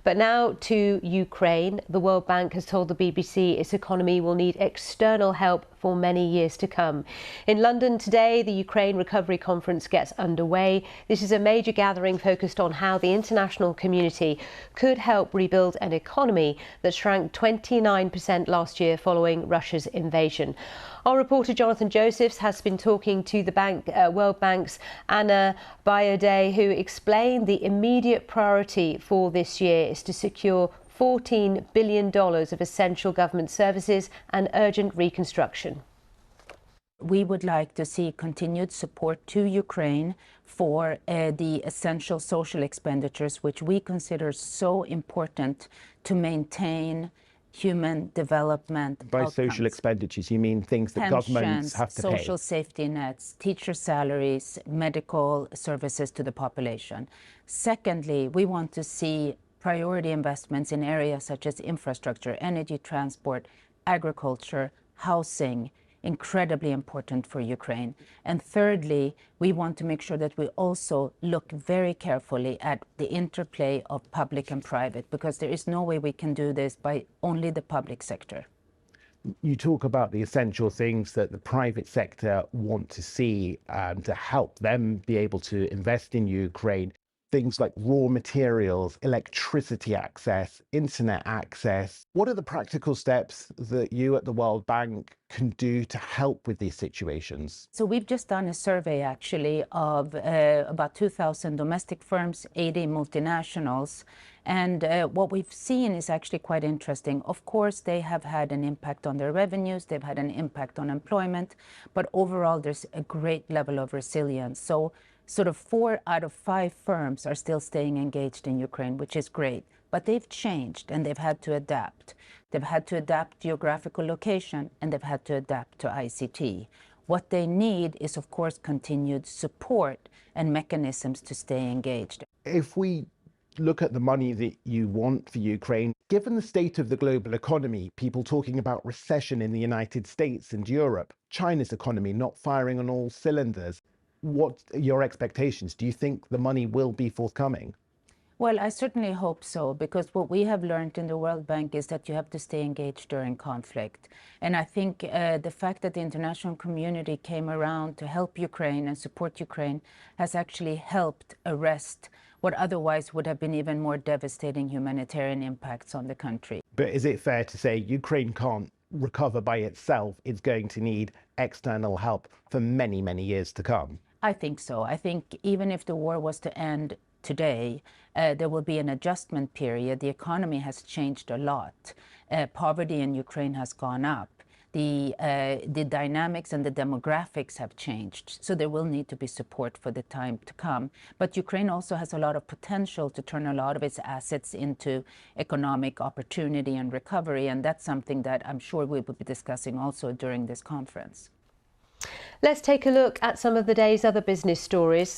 But now to Ukraine. The World Bank has told the BBC its economy will need external help for many years to come. In London today, the Ukraine Recovery Conference gets underway. This is a major gathering focused on how the international community could help rebuild an economy that shrank 29% last year following Russia's invasion. Our reporter Jonathan Josephs has been talking to the World Bank's Bjerde, who explained the immediate priority for this year is to secure $14 billion of essential government services and urgent reconstruction. We would like to see continued support to Ukraine for the essential social expenditures, which we consider so important to maintain human development By outcomes. social expenditures, you mean things that Pensions, governments have to pay? social safety nets, teacher salaries, medical services to the population. Secondly, we want to see priority investments in areas such as infrastructure, energy, transport, agriculture, housing, incredibly important for Ukraine. And thirdly, we want to make sure that we also look very carefully at the interplay of public and private, because there is no way we can do this by only the public sector. You talk about the essential things that the private sector want to see to help them be able to invest in Ukraine. Things like raw materials, electricity access, internet access. What are the practical steps that you at the World Bank can do to help with these situations? So we've just done a survey actually of about 2,000 domestic firms, 80 multinationals. And what we've seen is actually quite interesting. Of course, they have had an impact on their revenues, they've had an impact on employment, but overall there's a great level of resilience. So sort of 4 out of 5 firms are still staying engaged in Ukraine, which is great. But they've changed and they've had to adapt. They've had to adapt geographical location and they've had to adapt to ICT. What they need is, of course, continued support and mechanisms to stay engaged. If we look at the money that you want for Ukraine, given the state of the global economy, people talking about recession in the United States and Europe, China's economy not firing on all cylinders, what are your expectations? Do you think the money will be forthcoming? Well, I certainly hope so, because what we have learned in the World Bank is that you have to stay engaged during conflict. And I think the fact that the international community came around to help Ukraine and support Ukraine has actually helped arrest what otherwise would have been even more devastating humanitarian impacts on the country. But is it fair to say Ukraine can't recover by itself? It's going to need external help for many, many years to come. I think so. I think even if the war was to end today, there will be an adjustment period. The economy has changed a lot. Poverty in Ukraine has gone up. The dynamics and the demographics have changed. So there will need to be support for the time to come. But Ukraine also has a lot of potential to turn a lot of its assets into economic opportunity and recovery. And that's something that I'm sure we will be discussing also during this conference. Let's take a look at some of the day's other business stories.